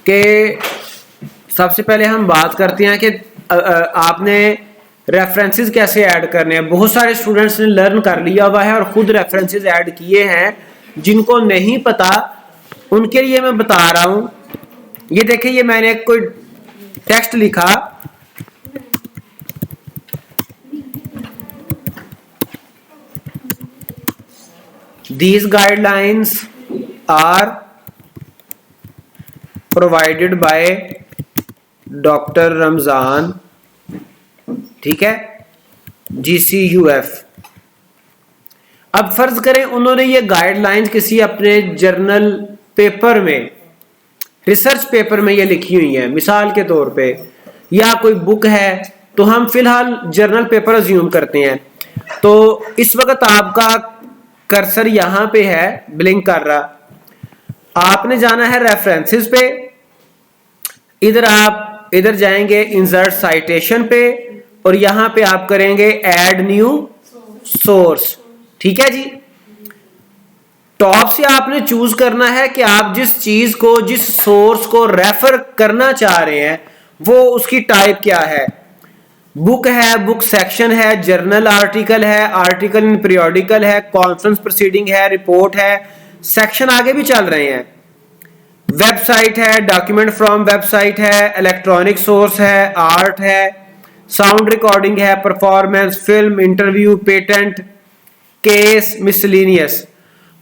कि सबसे पहले हम बात करते हैं कि आपने रेफरेंसेस कैसे ऐड करने हैं। बहुत सारे स्टूडेंट्स ने लर्न कर लिया हुआ है और खुद रेफरेंसेस ऐड किए हैं। जिनको नहीं पता उनके लिए मैं बता रहा हूं। ये देखिए, ये मैंने कोई टेक्स्ट लिखा, these guidelines are provided by doctor Ramzan, ठीक है, GCUF। अब फर्ज करें उन्होंने ये गाइडलाइंस किसी अपने जर्नल पेपर में, रिसर्च पेपर में ये लिखी हुई है मिसाल के तौर पे, या कोई बुक है, तो हम फिलहाल जर्नल पेपर अज्यूम करते हैं। तो इस वक्त आपका कर्सर यहां पे है, ब्लिंक कर रहा। आपने जाना है रेफरेंसेस पे, इधर जाएंगे इंसर्ट साइटेशन पे और यहां पे आप करेंगे ऐड न्यू सोर्स, ठीक है जी। टॉप से आपने चूज करना है कि आप जिस चीज को, जिस सोर्स को रेफर करना चाह रहे हैं वो उसकी टाइप क्या है। बुक है, बुक सेक्शन है, जर्नल आर्टिकल है, आर्टिकल इन पीरियोडिकल है, कॉन्फ्रेंस प्रोसीडिंग है, रिपोर्ट है, सेक्शन आगे भी चल रहे हैं, वेबसाइट है, डॉक्यूमेंट फ्रॉम वेबसाइट है, इलेक्ट्रॉनिक सोर्स है, आर्ट है, साउंड रिकॉर्डिंग है, performance, film, interview, patent, case, miscellaneous.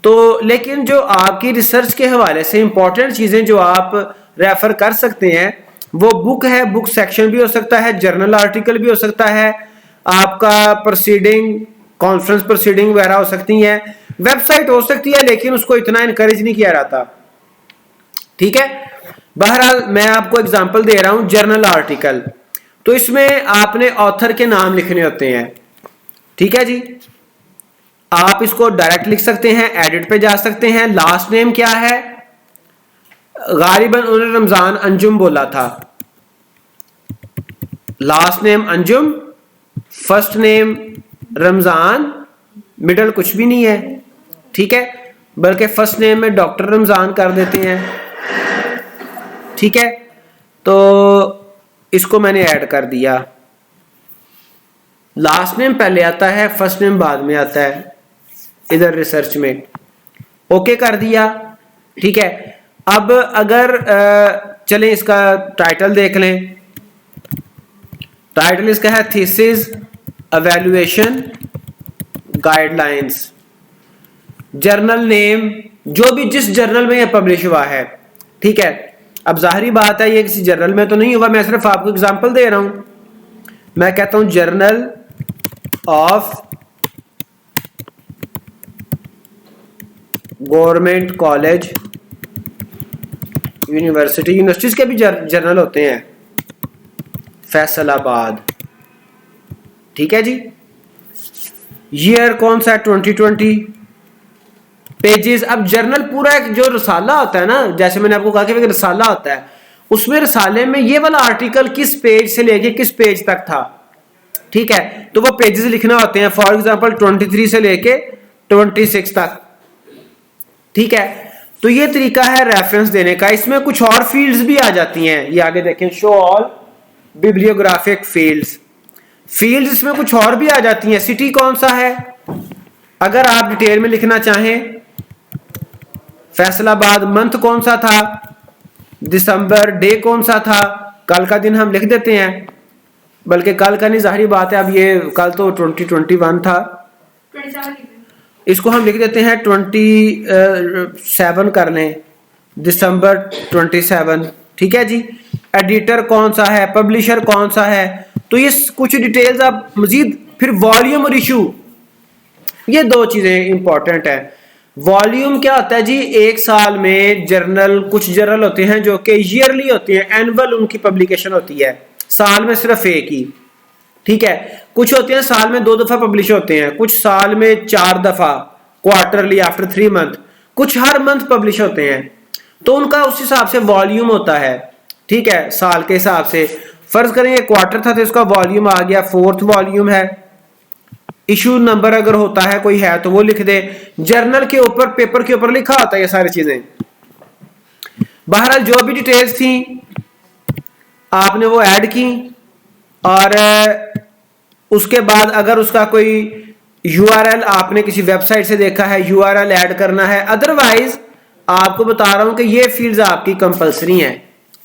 तो लेकिन जो आपकी रिसर्च के हवाले से इंपॉर्टेंट चीजें जो आप रेफर कर सकते हैं वो बुक है, बुक सेक्शन भी हो सकता है, जर्नल आर्टिकल भी हो सकता है, आपका प्रोसीडिंग, कॉन्फ्रेंस प्रोसीडिंग वगैरह हो सकती है, वेबसाइट हो सकती है, लेकिन उसको इतना इनकरेज नहीं किया जाता, ठीक है। बहरहाल मैं आपको एग्जांपल दे रहा हूं, जर्नल आर्टिकल, तो इसमें आपने ऑथर के नाम लिखने होते हैं, ठीक है जी। आप इसको डायरेक्ट लिख सकते हैं, एडिट पे जा सकते हैं। लास्ट नेम क्या है, गालिबन उन्होंने रमजान अंजुम बोला था, last name Anjum, first name Ramzan, middle कुछ भी नहीं है, ठीक है, बल्कि फर्स्ट नेम में डॉक्टर रमजान कर देते हैं, ठीक है। तो इसको मैंने ऐड कर दिया, लास्ट नेम पहले आता है, फर्स्ट नेम बाद में आता है इधर रिसर्च में, ओके कर दिया, ठीक है। अब अगर चलें इसका टाइटल देख लें, टाइटल इसका है thesis evaluation guidelines, journal name जो भी जिस जर्नल में ये पब्लिश हुआ है, ठीक है। अब जाहिर बात है ये किसी जर्नल में तो नहीं हुआ, मैं सिर्फ आपको एग्जांपल दे रहा हूं। मैं कहता हूं journal of government college university, universities के भी जर्नल होते हैं, फैसलाबाद, ठीक है जी। ईयर कौन सा है, 2020, पेजेस। अब जर्नल पूरा एक जो रसाला होता है ना, जैसे मैंने आपको कहा कि एक रसाला होता है, उसमें रसाले में ये वाला आर्टिकल किस पेज से लेके किस पेज तक था, ठीक है, तो वो पेजेस लिखना होते हैं। फॉर एग्जांपल 23 से लेके 26 तक, ठीक है। तो ये तरीका है रेफरेंस देने का। इसमें कुछ और फील्ड्स भी आ जाती हैं, ये आगे देखें, show all bibliographic fields, fields इसमें कुछ और भी आ जाती हैं। सिटी कौन सा है, अगर आप डिटेल में लिखना चाहें, फैसलाबाद, मंथ कौन सा था, दिसंबर, डे कौन सा था, कल का दिन हम लिख देते हैं, बल्कि कल का नहीं, जाहिर बात है अब ये कल तो 2021 था, इसको हम लिख देते हैं 27 कर लें, दिसंबर 27, ठीक है जी। एडिटर कौन सा है, पब्लिशर कौन सा है, तो ये कुछ डिटेल्स आप मजीद, फिर वॉल्यूम और इशू, ये दो चीजें इंपॉर्टेंट है। वॉल्यूम क्या होता है जी, एक साल में जर्नल, कुछ जर्नल होते हैं जो कि ईयरली होती है, एनुअल उनकी पब्लिकेशन होती है, साल में सिर्फ एक ही, ठीक है। कुछ होते हैं साल में 2 दफा पब्लिश होते हैं, कुछ साल में 4 दफा, क्वार्टरली आफ्टर 3 मंथ, कुछ हर मंथ पब्लिश होते हैं, तो उनका उस हिसाब से वॉल्यूम होता है, ठीक है, साल के हिसाब से। फर्ज करें ये क्वार्टर था तो इसका वॉल्यूम आ गया 4th वॉल्यूम है। इशू नंबर अगर होता है कोई है तो वो लिख दे। जर्नल के ऊपर, पेपर के ऊपर लिखा होता है ये सारी चीजें। बहरहाल जो भी डिटेल्स थी आपने वो ऐड की, और उसके बाद अगर उसका कोई यूआरएल आपने किसी वेबसाइट से देखा है, यूआरएल ऐड करना है। अदरवाइज आपको बता रहा हूं कि ये फील्ड्स आपकी कंपलसरी हैं,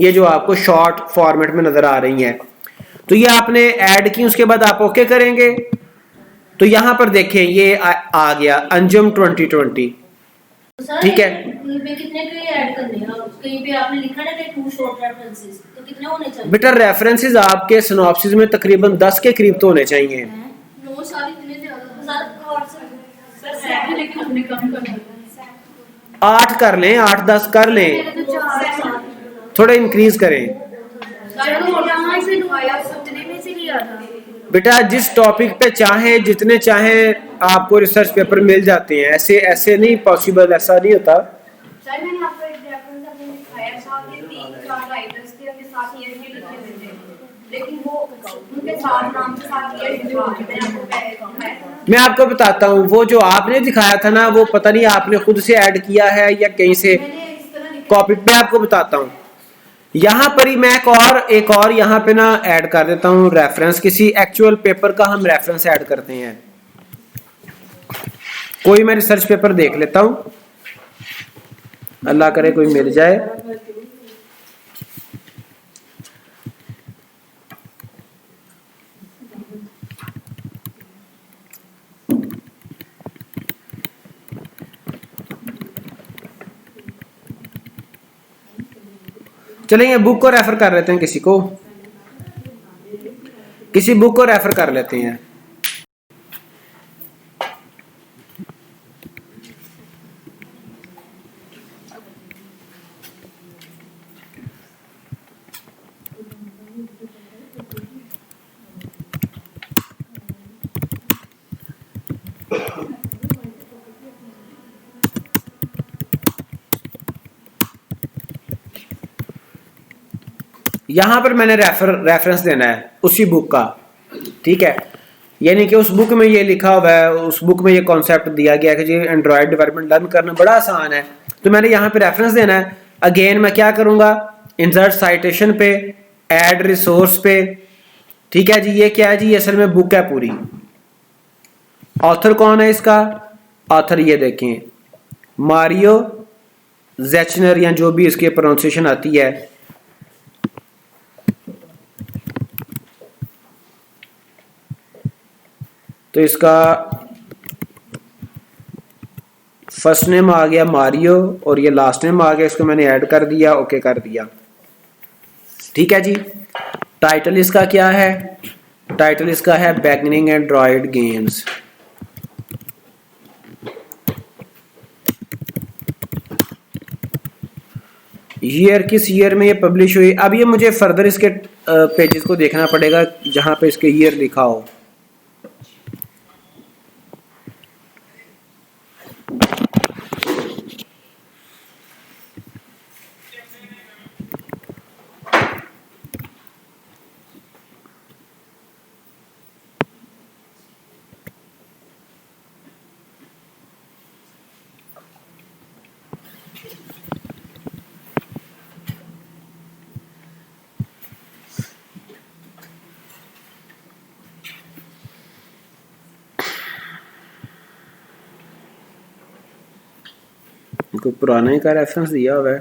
ये जो आपको शॉर्ट फॉर्मेट में नजर आ रही हैं। तो ये आपने ऐड की, उसके बाद आप ओके करेंगे। तो यहां पर देखें ये आ गया अंजुम 2020, ठीक है। कितने के ऐड करने हैं? कहीं पे आपने लिखा ना कि 2 शॉर्ट रेफरेंसेस, तो कितने होने चाहिए? बेटा रेफरेंसेस आपके सिनॉप्सिस में तकरीबन 10 के करीब तो होने चाहिए। 9 साल इतने ज्यादा सर, लेकिन हमने कम कर दिया। 8 कर लें, 8-10 कर लें, थोड़ा इंक्रीज करें। बेटा जिस टॉपिक पे चाहे जितने चाहे आपको रिसर्च पेपर मिल जाते हैं, ऐसे ऐसे नहीं पॉसिबल, ऐसा नहीं होता। सर मैंने आपको एक रेफरेंस आपने दिखाया, साथ में 3-4 राइटर्स थे, उनके साथ ईयर भी लिखे हुए थे, लेकिन वो उनके साथ नाम के साथ ईयर लिखा है। मैंने आपको दिखाया, मैं आपको बताता हूँ, वो जो आपने दिखाया था ना, वो पता नहीं आपने खुद से ऐड किया है या कहीं से कॉपी। मैं आपको बताता हूँ, यहां पर ही मैं एक और यहां पे ना ऐड कर देता हूं रेफरेंस, किसी एक्चुअल पेपर का हम रेफरेंस ऐड करते हैं। कोई मैं रिसर्च पेपर देख लेता हूं, अल्लाह करे कोई मिल जाए। चलेंगे बुक को रेफर कर लेते हैं, किसी बुक को रेफर कर लेते हैं। यहां पर मैंने रेफरेंस देना है उसी बुक का, ठीक है। यानी कि उस बुक में ये लिखा हुआ है, उस बुक में ये कॉन्सेप्ट दिया गया है कि जी एंड्रॉयड डेवलपमेंट लर्न करना बड़ा आसान है, तो मैंने यहाँ पे रेफरेंस देना है। अगेन मैं क्या करूंगा, इंसर्ट साइटेशन पे, ऐड रिसोर्स पे, ठीक है जी। ये क्या है जी, ये असल में बुक है पूरी। ऑथर कौन है इसका, ऑथर ये देखें मारियो जेचनर, या जो भी इसकी प्रोनाउंसिएशन आती है। तो इसका फर्स्ट नेम आ गया मारियो और ये लास्ट नेम आ गया, इसको मैंने ऐड कर दिया, ओके कर दिया, ठीक है जी। टाइटल इसका क्या है, टाइटल इसका है बिगिनिंग एंड्रॉयड गेम्स। ईयर किस ईयर में ये पब्लिश हुई, अब ये मुझे फर्दर इसके पेजेस को देखना पड़ेगा जहां पे इसके ईयर लिखा हो। इनको पुराने का रेफरेंस दिया हुआ है।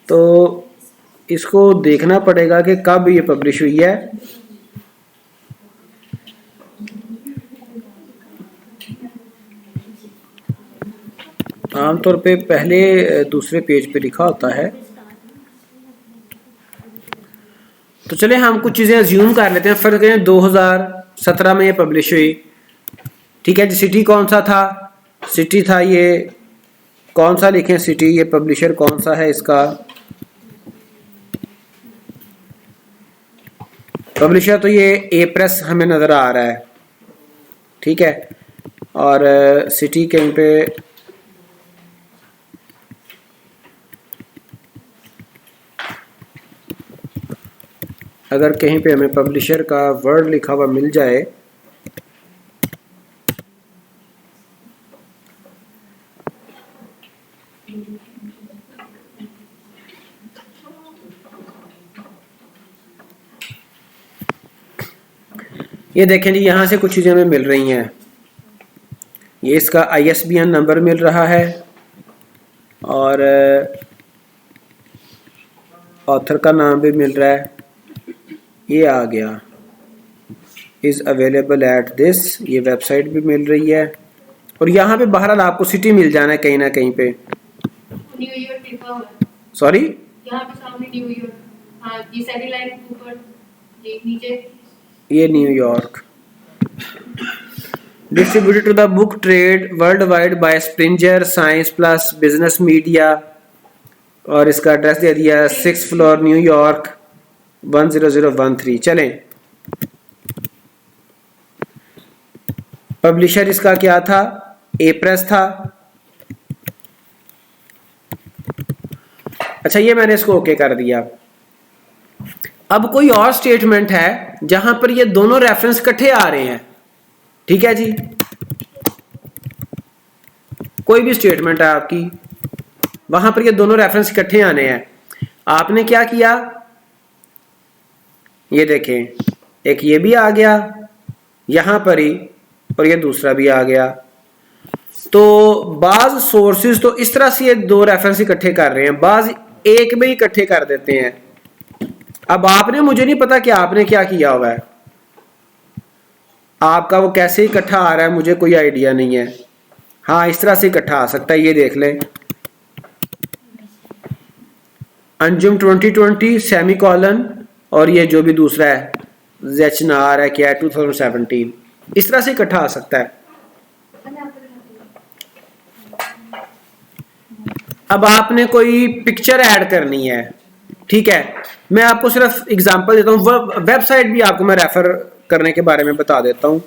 तो इसको देखना पड़ेगा कि कब ये पब्लिश हुई है। आमतौर पे पहले दूसरे पेज पे लिखा होता है। तो चले हम कुछ चीज़ें अज्यूम कर लेते हैं। फर्ज करें 2017 में ये पब्लिश हुई, ठीक है जी। सिटी कौन सा था, सिटी था ये, कौन सा लिखें सिटी, ये पब्लिशर कौन सा है इसका, पब्लिशर तो ये ए प्रेस हमें नज़र आ रहा है, ठीक है। और सिटी कहीं पे अगर कहीं पे हमें पब्लिशर का वर्ड लिखा हुआ मिल जाए ये देखें जी, यहाँ से कुछ चीज़ें हमें मिल रही हैं। ये इसका ISBN नंबर मिल रहा है और ऑथर का नाम भी मिल रहा है। ये आ गया इज़ अवेलेबल एट दिस, ये वेबसाइट भी मिल रही है। और यहाँ पे बहरहाल आपको सिटी मिल जाना है कहीं ना कहीं पे। न्यूयॉर्क लिखा हुआ है सॉरी, यहाँ पे सामने न्यूयॉर्क। हाँ, ये सैटेलाइट ऊपर, ये नीचे। ये New York. Distributed to the book trade worldwide by Springer Science plus Business Media. और इसका एड्रेस दे दिया 6th फ्लोर न्यूयॉर्क 10013। चलें, पब्लिशर इसका क्या था? ए प्रेस था। अच्छा, ये मैंने इसको ओके कर दिया। अब कोई और स्टेटमेंट है जहां पर ये दोनों रेफरेंस इकट्ठे आ रहे हैं। ठीक है जी, कोई भी स्टेटमेंट है आपकी, वहां पर ये दोनों रेफरेंस इकट्ठे आने हैं। आपने क्या किया, ये देखें, एक ये भी आ गया यहां पर ही और ये दूसरा भी आ गया। तो बाज सोर्सेज तो इस तरह से ये दो रेफरेंस इकट्ठे कर रहे हैं, बाज एक में इकट्ठे कर देते हैं। अब आपने, मुझे नहीं पता कि आपने क्या किया हुआ है, आपका वो कैसे इकट्ठा आ रहा है मुझे कोई आइडिया नहीं है। हाँ, इस तरह से इकट्ठा आ सकता है, ये देख लें, अंजुम 2020 सेमीकोलन और ये जो भी दूसरा है ज़ेचनार है क्या है 2017, इस तरह से इकट्ठा आ सकता है। अब आपने कोई पिक्चर ऐड करनी है, ठीक है, मैं आपको सिर्फ एग्जांपल देता हूँ, वेबसाइट भी आपको मैं रेफर करने के बारे में बता देता हूँ।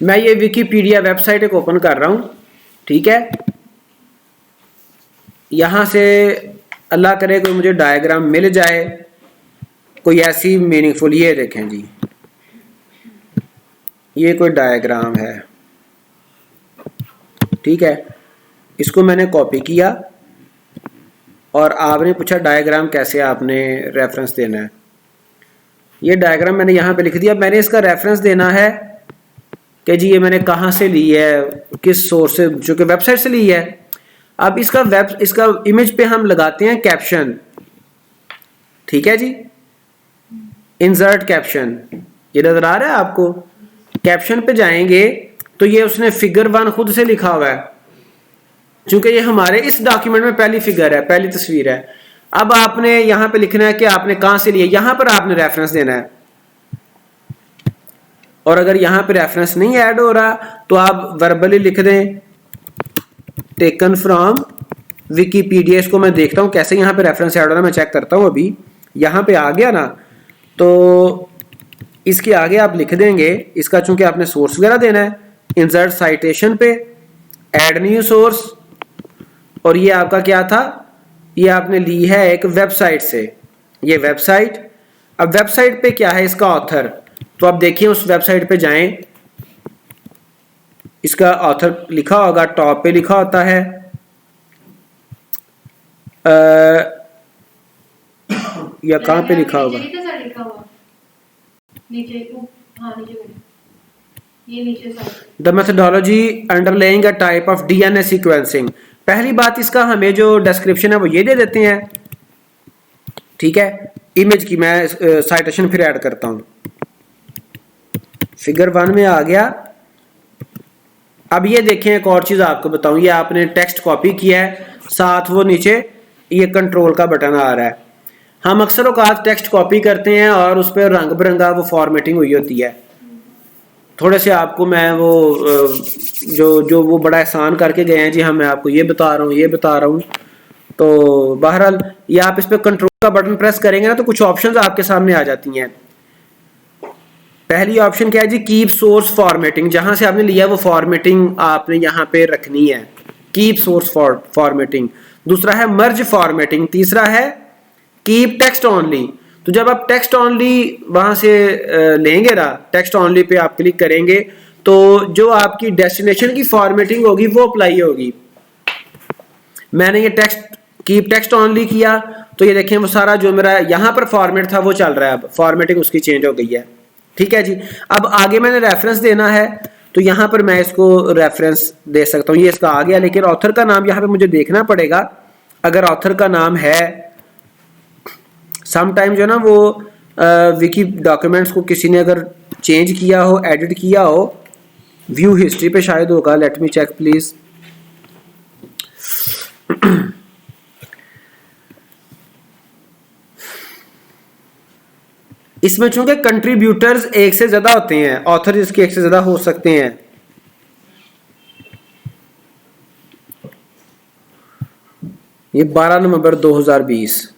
मैं ये विकीपीडिया वेबसाइट एक ओपन कर रहा हूं, ठीक है। यहां से अल्लाह करे कोई मुझे डायग्राम मिल जाए कोई ऐसी मीनिंगफुल। ये देखें जी, ये कोई डायग्राम है, ठीक है, इसको मैंने कॉपी किया और आपने पूछा डायग्राम कैसे आपने रेफरेंस देना है। ये डायग्राम मैंने यहाँ पे लिख दिया। मैंने इसका रेफरेंस देना है कि जी ये मैंने कहाँ से ली है, किस सोर्स से, जो कि वेबसाइट से ली है। अब इसका इमेज पे हम लगाते हैं कैप्शन, ठीक है जी, इंसर्ट कैप्शन, ये नजर आ रहा है आपको। कैप्शन पे जाएंगे तो ये उसने फिगर 1 खुद से लिखा हुआ है, चूंकि ये हमारे इस डॉक्यूमेंट में पहली फिगर है, पहली तस्वीर है। अब आपने यहां पे लिखना है कि आपने कहां से लिया, यहां पर आपने रेफरेंस देना है। और अगर यहां पे रेफरेंस नहीं ऐड हो रहा तो आप वर्बली लिख दें टेकन फ्रॉम विकीपीडिया। इसको मैं देखता हूं कैसे यहां पे रेफरेंस ऐड हो रहा है, मैं चेक करता हूं। अभी यहां पे आ गया ना, तो इसके आगे आप लिख देंगे इसका, चूंकि आपने सोर्स वगैरह देना है, इंसर्ट साइटेशन पे ऐड न्यू सोर्स। और ये आपका क्या था, ये आपने ली है एक वेबसाइट से, ये वेबसाइट। अब वेबसाइट पे क्या है, इसका ऑथर, तो आप देखिए उस वेबसाइट पे जाएं, इसका ऑथर लिखा होगा, टॉप पे लिखा होता है या कहां पे लिखा होगा, the methodology underlying a type of DNA sequencing. पहली बात, इसका हमें जो डिस्क्रिप्शन है वो ये दे देते हैं, ठीक है। इमेज की मैं साइटेशन फिर ऐड करता हूं, फिगर 1 में आ गया। अब ये देखें, एक और चीज आपको बताऊं, ये आपने टेक्स्ट कॉपी किया है, साथ वो नीचे ये कंट्रोल का बटन आ रहा है। हम अक्सर औकात टेक्स्ट कॉपी करते हैं और उस पर रंग बिरंगा वो फॉर्मेटिंग हुई होती है, थोड़े से आपको मैं वो जो वो बड़ा एहसान करके गए हैं जी, हाँ मैं आपको ये बता रहा हूँ, ये बता रहा हूँ। तो बहरहाल ये आप इस पर कंट्रोल का बटन प्रेस करेंगे ना तो कुछ ऑप्शंस आपके सामने आ जाती हैं। पहली ऑप्शन क्या है जी, कीप सोर्स फॉर्मेटिंग, जहां से आपने लिया वो फॉर्मेटिंग आपने यहाँ पे रखनी है, कीप सोर्स फॉर्मेटिंग। दूसरा है मर्ज फॉर्मेटिंग। तीसरा है कीप टेक्स्ट ओनली। तो जब आप टेक्स्ट ओनली वहां से लेंगे ना, टेक्स्ट ओनली पे आप क्लिक करेंगे तो जो आपकी डेस्टिनेशन की फॉर्मेटिंग होगी वो अप्लाई होगी। मैंने ये कीप टेक्स्ट ओनली किया तो ये देखें वो सारा जो मेरा यहाँ पर फॉर्मेट था वो चल रहा है, अब फॉर्मेटिंग उसकी चेंज हो गई है। ठीक है जी। अब आगे मैंने रेफरेंस देना है तो यहाँ पर मैं इसको रेफरेंस दे सकता हूँ, ये इसका आ गया, लेकिन ऑथर का नाम यहाँ पे मुझे देखना पड़ेगा। अगर ऑथर का नाम है, समटाइम जो ना वो विकी डॉक्यूमेंट्स को किसी ने अगर चेंज किया हो, एडिट किया हो, व्यू हिस्ट्री पे शायद होगा, लेट मी चेक प्लीज। इसमें चूंकि कंट्रीब्यूटर्स एक से ज्यादा होते हैं, ऑथर इसके एक से ज्यादा हो सकते हैं। ये 12 नवंबर 2020।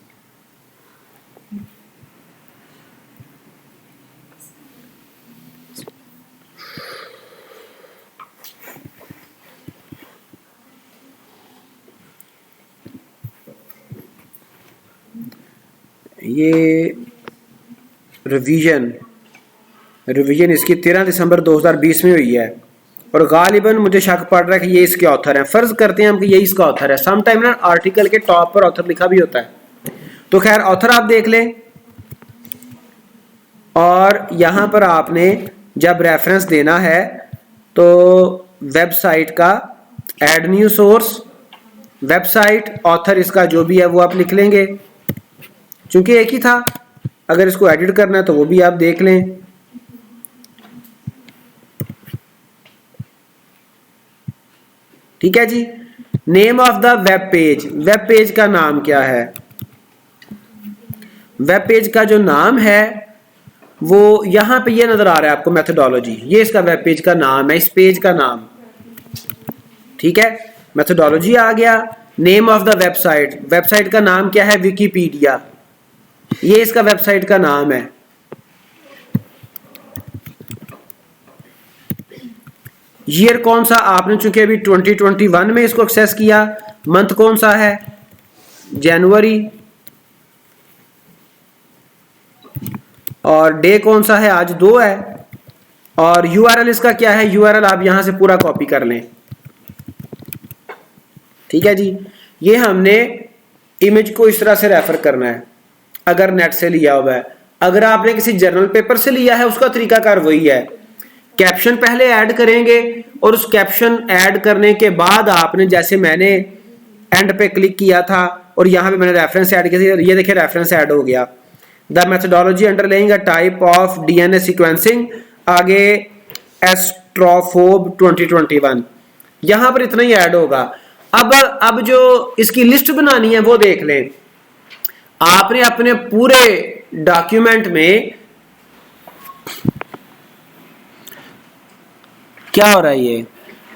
ये रिवीजन इसकी 13 दिसंबर 2020 में हुई है और गालिबन मुझे शक पड़ रहा है कि ये इसके ऑथर हैं। फर्ज करते हैं हम कि ये इसका ऑथर है। सम टाइम ना आर्टिकल के टॉप पर ऑथर लिखा भी होता है। तो खैर ऑथर आप देख लें और यहां पर आपने जब रेफरेंस देना है तो वेबसाइट का add new source, website, author इसका जो भी है वो आप लिख लेंगे, चूंकि एक ही था। अगर इसको एडिट करना है तो वो भी आप देख लें। ठीक है जी। Name of the web page, web page का नाम क्या है? वेब पेज का जो नाम है वो यहां पे ये नजर आ रहा है आपको, मेथोडोलॉजी, ये इसका वेब पेज का नाम है, इस पेज का नाम। ठीक है, मेथोडोलॉजी आ गया। Name of the website, website का नाम क्या है? विकीपीडिया, ये इसका वेबसाइट का नाम है। ईयर कौन सा? आपने चूंकि अभी 2021 में इसको एक्सेस किया। मंथ कौन सा है? जनवरी। और डे कौन सा है? आज 2 है। और यूआरएल इसका क्या है? यूआरएल आप यहां से पूरा कॉपी कर लें। ठीक है जी। ये हमने इमेज को इस तरह से रेफर करना है अगर नेट से लिया हुआ है। अगर आपने किसी जर्नल पेपर से लिया है उसका तरीकाकार वही है। कैप्शन पहले ऐड करेंगे और उस कैप्शन ऐड करने के बाद आपने, जैसे मैंने एंड पे क्लिक किया था और यहां पे मैंने रेफरेंस ऐड किया, ये देखिए रेफरेंस ऐड हो गया। The methodology underlying a type of DNA sequencing, आगे एस्ट्रोफोब 2021, यहां पर इतना ही ऐड होगा। अब जो इसकी लिस्ट बनानी है वो देख लें। आपने अपने पूरे डॉक्यूमेंट में क्या हो रहा है, ये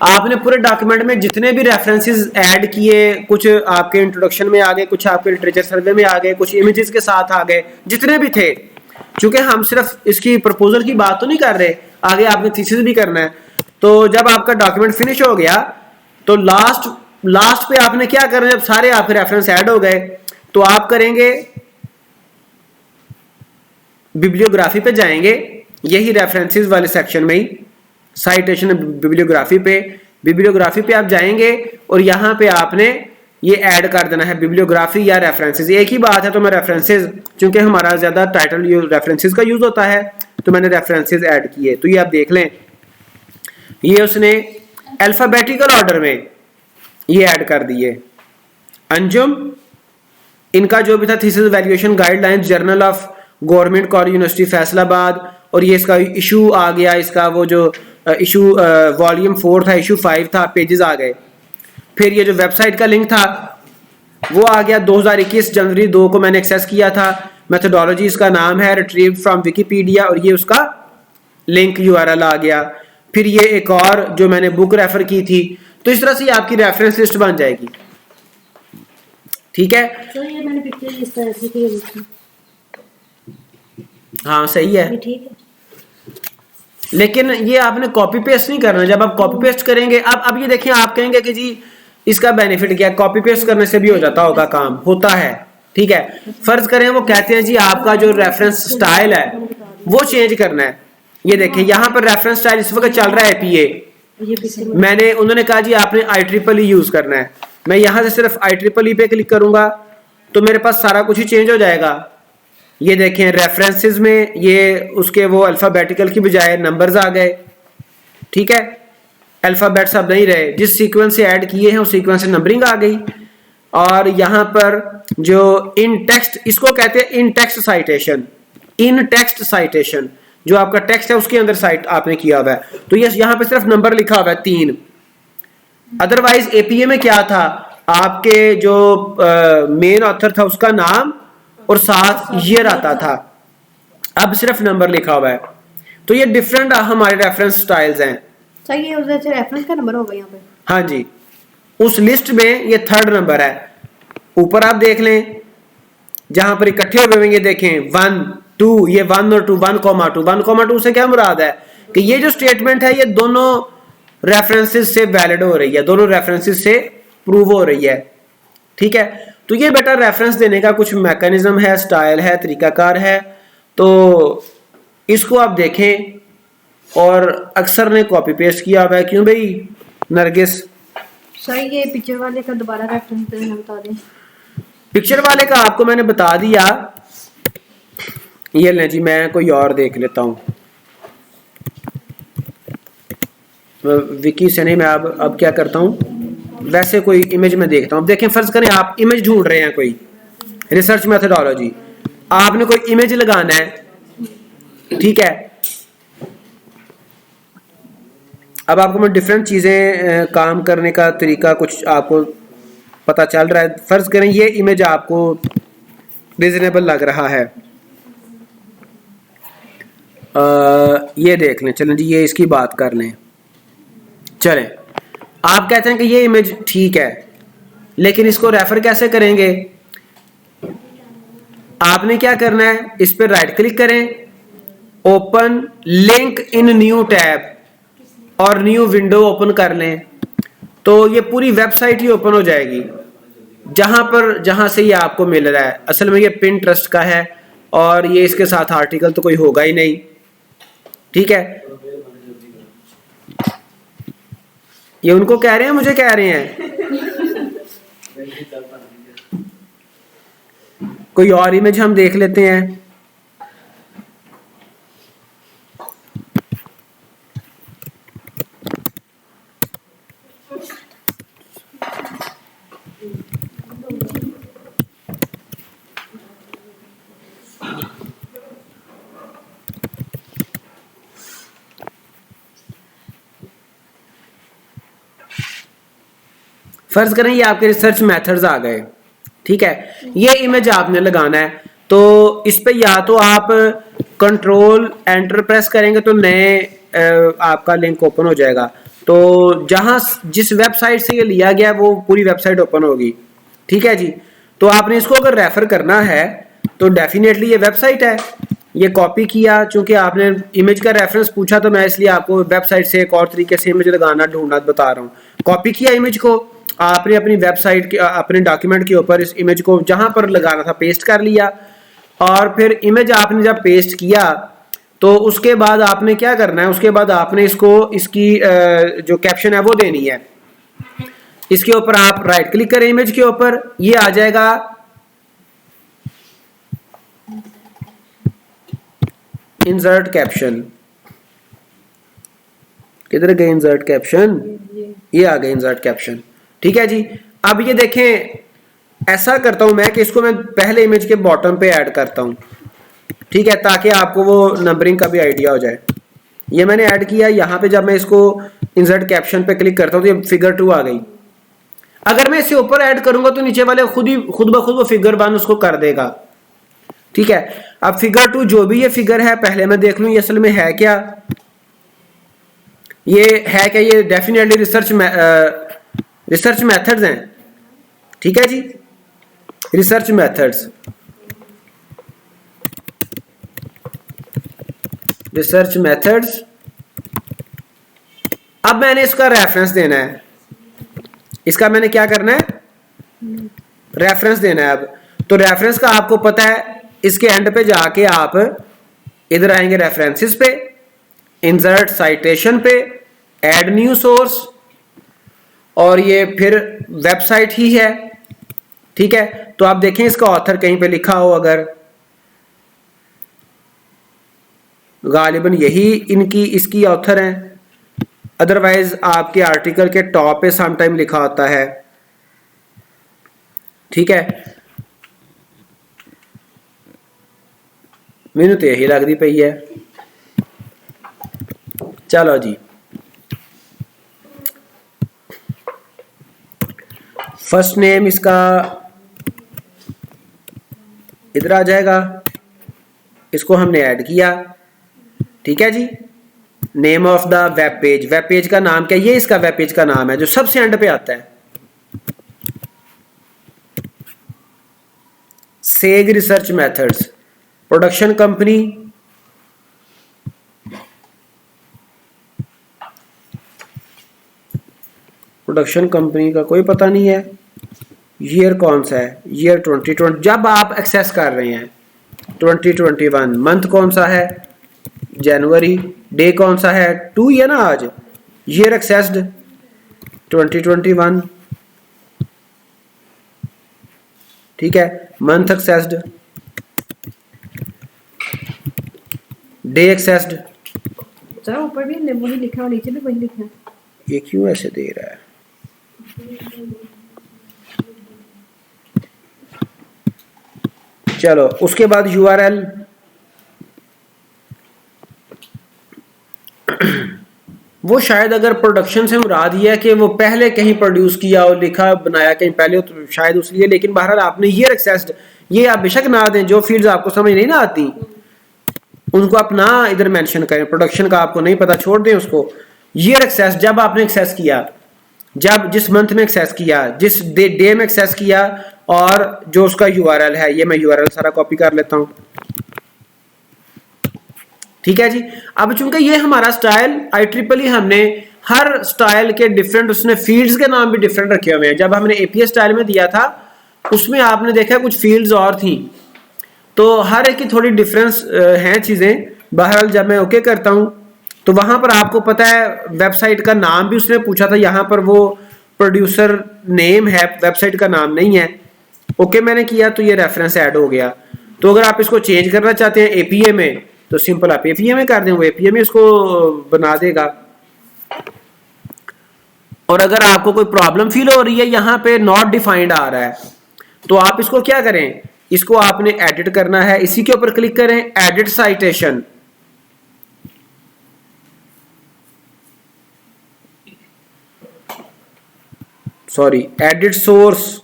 आपने पूरे डॉक्यूमेंट में जितने भी रेफरेंसेस ऐड किए, कुछ आपके इंट्रोडक्शन में आ गए, कुछ आपके लिटरेचर सर्वे में आ गए, कुछ इमेजेस के साथ आ गए, जितने भी थे, क्योंकि हम सिर्फ इसकी प्रपोजल की बात तो नहीं कर रहे, आगे आपने थीसिस भी करना है। तो जब आपका डॉक्यूमेंट फिनिश हो गया तो लास्ट पे आपने क्या करना है, जब सारे आपके रेफरेंस ऐड हो गए तो आप करेंगे बिब्लियोग्राफी पे जाएंगे, यही रेफरेंसेस वाले सेक्शन में ही, साइटेशन बिब्लियोग्राफी पे आप जाएंगे और यहां पे आपने ये ऐड कर देना है, बिब्लियोग्राफी या रेफरेंसेस, एक ही बात है। तो मैं रेफरेंसेस, क्योंकि हमारा ज्यादा टाइटल रेफरेंसेस का यूज होता है तो मैंने रेफरेंसेस ऐड किए। तो ये आप देख लें, ये उसने अल्फाबेटिकल ऑर्डर में ये ऐड कर दिए। अंजुम, इनका जो भी था thesis valuation guidelines, journal of government college university Faisalabad, और ये इसका इशू आ गया, इसका वो जो इशू वॉल्यूम 4 था, इशू 5 था, पेजेस आ गए। फिर ये जो वेबसाइट का लिंक था वो आ गया, 2021 जनवरी 2 को मैंने एक्सेस किया था। मेथोडोलॉजी इसका नाम है, रिट्रीव्ड फ्रॉम विकिपीडिया, और ये उसका लिंक यूआरएल आ गया, फिर ये एक और जो मैंने बुक रेफर की थी। तो इस तरह से आपकी रेफरेंस लिस्ट बन जाएगी। ठीक है, सर ये मैंने पिक्चर इस तरह से की, हाँ सही है, ये ठीक है। लेकिन ये आपने कॉपी पेस्ट नहीं करना। जब आप कॉपी पेस्ट करेंगे, अब ये देखिए, आप कहेंगे कि जी इसका बेनिफिट क्या है, कॉपी पेस्ट करने से भी हो जाता होगा काम, होता है। ठीक है, फर्ज करें वो कहते हैं जी आपका जो रेफरेंस स्टाइल है वो चेंज करना है। ये देखिए यहाँ पर रेफरेंस स्टाइल इस वक्त चल रहा है एपीए, ये पिक्चर मैंने उन्होंने कहा जी आपने IEEE यूज करना है। मैं यहां से सिर्फ IEEE पे क्लिक करूंगा तो मेरे पास सारा कुछ ही चेंज हो जाएगा। ये देखें रेफरेंसेस में ये उसके वो अल्फाबेटिकल की बजाय नंबर्स आ गए। ठीक है, अल्फाबेट्स अब नहीं रहे, जिस सीक्वेंस से ऐड किए हैं उस सीक्वेंस से नंबरिंग आ गई। और यहां पर जो इन टेक्स्ट, इसको कहते हैं इन टेक्स्ट साइटेशन, इन टेक्स्ट साइटेशन, जो आपका टेक्स्ट है उसके अंदर साइट आपने किया हुआ है। तो ये यहाँ पे सिर्फ नंबर लिखा हुआ है 3। अदरवाइज एपीए में क्या था, आपके जो मेन ऑथर था उसका नाम और साथ ईयर आता था, अब सिर्फ नंबर लिखा हुआ है। तो ये डिफरेंट हमारे रेफरेंस स्टाइल्स हैं। सही है, उधर से रेफरेंस का नंबर होगा यहाँ पे। हाँ जी, उस लिस्ट में ये 3rd नंबर है। ऊपर आप देख लें जहां पर इकट्ठे हुए हैं, ये देखें 1 2, ये 1 और 2, 1,2 1,2 से क्या मुराद है कि ये जो स्टेटमेंट है ये दोनों रेफरेंसेस से वैलिड हो रही है, दोनों रेफरेंसेस से प्रूव हो रही है। ठीक है, तो ये बेटा रेफरेंस देने का कुछ मैकेनिज्म है, स्टाइल है, तरीकाकार है। तो इसको आप देखें। और अक्सर ने कॉपी पेस्ट किया हुआ है, क्यों भाई नरगिस? सही है, पिक्चर वाले का दोबारा रेफरेंस देना बता दें। पिक्चर वाले का आपको मैंने बता दिया। ये लें जी, मैं कोई और देख लेता हूँ, विकी से नहीं, मैं अब क्या करता हूँ, वैसे कोई इमेज में देखता हूँ। देखें, फर्ज करें आप इमेज ढूंढ रहे हैं, कोई रिसर्च मेथोडोलॉजी, आपने कोई इमेज लगाना है। ठीक है, अब आपको मैं डिफरेंट चीजें काम करने का तरीका कुछ आपको पता चल रहा है। फर्ज करें ये इमेज आपको रीजनेबल लग रहा है, ये देख लें, चलें जी ये इसकी बात कर लें। चलें, आप कहते हैं कि ये इमेज ठीक है, लेकिन इसको रेफर कैसे करेंगे? आपने क्या करना है, इस पर राइट क्लिक करें, open link in new tab और न्यू विंडो ओपन कर लें। तो ये पूरी वेबसाइट ही ओपन हो जाएगी जहां से ये आपको मिल रहा है। असल में ये पिंटरेस्ट का है और ये इसके साथ आर्टिकल तो कोई होगा ही नहीं। ठीक है, ये उनको कह रहे हैं, मुझे कह रहे हैं। कोई और इमेज हम देख लेते हैं। फर्ज करें ये आपके रिसर्च मेथड्स आ गए। ठीक है, ये इमेज आपने लगाना है, तो इस पे या तो आप कंट्रोल एंटर प्रेस करेंगे तो नए आपका लिंक ओपन हो जाएगा। तो जिस वेबसाइट से ये लिया गया वो पूरी वेबसाइट ओपन होगी। ठीक है जी, तो आपने इसको अगर रेफर करना है तो डेफिनेटली ये वेबसाइट है, ये कॉपी किया, चूंकि आपने इमेज का रेफरेंस पूछा तो मैं इसलिए आपको वेबसाइट से एक और तरीके से इमेज लगाना ढूंढना बता रहा हूँ। कॉपी किया इमेज को, आपने अपनी वेबसाइट के अपने डॉक्यूमेंट के ऊपर इस इमेज को जहां पर लगाना था पेस्ट कर लिया। और फिर इमेज आपने जब पेस्ट किया तो उसके बाद आपने क्या करना है, उसके बाद आपने इसकी जो कैप्शन है वो देनी है। इसके ऊपर आप राइट क्लिक करें, इमेज के ऊपर, ये आ जाएगा इंसर्ट कैप्शन। किधर गए इंसर्ट कैप्शन? ये आ गए इंसर्ट कैप्शन। ठीक है जी, अब ये देखें, ऐसा करता हूं मैं कि इसको मैं पहले इमेज के बॉटम पे ऐड करता हूं। ठीक है, ताकि आपको वो नंबरिंग का भी आइडिया हो जाए। ये मैंने ऐड किया, यहां पे जब मैं इसको इंसर्ट कैप्शन पे क्लिक करता हूं तो ये फिगर 2 आ गई। अगर मैं इससे ऊपर ऐड करूंगा तो नीचे वाले खुद ब खुद वो फिगर 1 उसको कर देगा। ठीक है, अब फिगर 2 जो भी ये फिगर है, पहले मैं देख लूं ये असल में है क्या। ये है कि ये डेफिनेटली रिसर्च मेथड्स हैं, ठीक है जी, रिसर्च मेथड्स, रिसर्च मेथड्स। अब मैंने इसका रेफरेंस देना है, इसका मैंने क्या करना है, रेफरेंस देना है। अब तो रेफरेंस का आपको पता है, इसके एंड पे जाके आप इधर आएंगे रेफरेंसेस पे, इंसर्ट साइटेशन पे, ऐड न्यू सोर्स, और ये फिर वेबसाइट ही है, ठीक है। तो आप देखें इसका ऑथर कहीं पे लिखा हो, अगर गालिबन यही इनकी इसकी ऑथर हैं, अदरवाइज आपके आर्टिकल के टॉप पे समटाइम लिखा होता है, ठीक है। मैनू तो यही लगती पई है। चलो जी, फर्स्ट नेम इसका इधर आ जाएगा, इसको हमने ऐड किया, ठीक है जी। Name of the web page, web page का नाम क्या, ये इसका वेब पेज का नाम है जो सबसे एंड पे आता है, सेग research methods, production company, production company का कोई पता नहीं है, ईयर कौन सा है, ईयर 2020, जब आप एक्सेस कर रहे हैं 2021, मंथ कौन सा है, जनवरी, डे कौन सा है, 2 है ना आज, ईयर एक्सेस्ड 2021, ठीक है, month accessed, day accessed. Sir ऊपर भी हमने वही लिखा और नीचे भी वही लिखा है। ये क्यों ऐसे दे रहा है, चलो उसके बाद URL, वो शायद अगर प्रोडक्शन से मुराद ये है कि वो पहले कहीं प्रोड्यूस किया और लिखा बनाया कहीं पहले, तो शायद उसलिए, लेकिन बहरहाल आपने ईयर एक्सेस्ड, ये आप बेशक ना दें, जो फील्ड्स आपको समझ नहीं ना आती उनको आप ना इधर मेंशन करें, प्रोडक्शन का आपको नहीं पता छोड़ दें उसको। ईयर एक्सेस, जब आपने एक्सेस किया, जब जिस मंथ में एक्सेस किया, जिस डे में एक्सेस किया, और जो उसका URL है, ये मैं URL सारा कॉपी कर लेता हूं, ठीक है जी। अब चूंकि ये हमारा स्टाइल IEEE, हमने हर स्टाइल के डिफरेंट, उसने फील्ड्स के नाम भी डिफरेंट रखे हुए हैं। जब हमने APS स्टाइल में दिया था उसमें आपने देखा कुछ फील्ड्स और थी, तो हर एक की थोड़ी डिफरेंस हैं चीजें। बहरहाल जब मैं ओके करता हूं तो वहां पर आपको पता है वेबसाइट का नाम भी उसने पूछा था, यहां पर वो प्रोड्यूसर नेम है, वेबसाइट का नाम नहीं है। ओके मैंने किया तो ये रेफरेंस ऐड हो गया। तो अगर आप इसको चेंज करना चाहते हैं APA में, तो सिंपल आप APA में कर दें, वो APA में इसको बना देगा। और अगर आपको कोई प्रॉब्लम फील हो रही है, यहां पे नॉट डिफाइंड आ रहा है, तो आप इसको क्या करें, इसको आपने एडिट करना है, इसी के ऊपर क्लिक करें, edit citation, sorry edit source,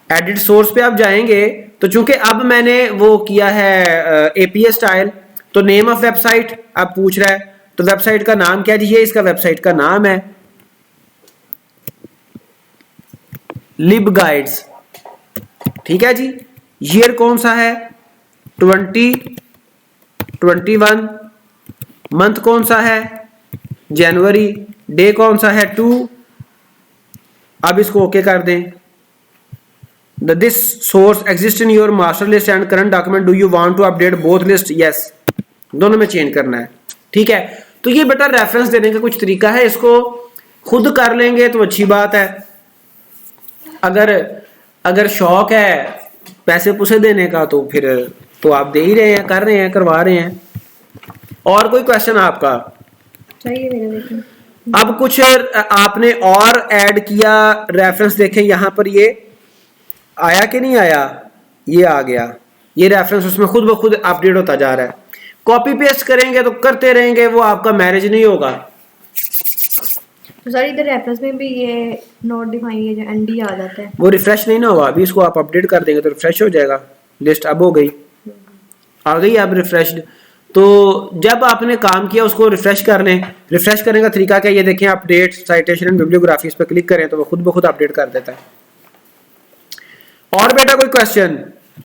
edit source पे आप जाएंगे तो चूंकि अब मैंने वो किया है APS स्टाइल, तो नेम ऑफ वेबसाइट अब पूछ रहा है, तो वेबसाइट का नाम क्या जी, ये इसका वेबसाइट का नाम है लिबगाइड्स, ठीक है जी। ईयर कौन सा है, 2021, मंथ कौन सा है, जनवरी, डे कौन सा है, 2। अब इसको ओके कर दें। This source exist in your master list and current document, do you want to update both list, yes, दोनों में चेंज करना है, ठीक है। तो ये बेटा रेफरेंस देने का कुछ तरीका है, इसको खुद कर लेंगे तो अच्छी बात है, अगर शौक है पैसे पुसे देने का तो फिर तो आप दे ही रहे हैं, कर रहे हैं, करवा रहे हैं। और कोई क्वेश्चन आपका? चाहिए मेरा देखिए। अब कुछ आपने और ऐड किया, रेफरेंस देखें यहां पर ये आया कि नहीं आया, ये आ गया, ये रेफरेंस उसमें खुद ब खुद अपडेट होता जा रहा है। कॉपी पेस्ट करेंगे तो करते रहेंगे, वो आपका मैनेज नहीं होगा। तो सर इधर रेफरेंस में भी ये नोट डिफाइन, ये जो एनडी आ जाता है, वो रिफ्रेश नहीं ना हुआ, अभी इसको आप अपडेट कर देंगे तो रिफ्रेश हो जाएगा। लिस्ट अब हो गई, आ गई अब रिफ्रेश्ड। तो जब आपने काम किया उसको रिफ्रेश कर लें। रिफ्रेश करने का तरीका क्या, ये देखें, अपडेट साइटेशन एंड बिब्लियोग्राफी, इस पर क्लिक करें तो वो खुद ब खुद अपडेट कर देता है। और बेटा कोई क्वेश्चन?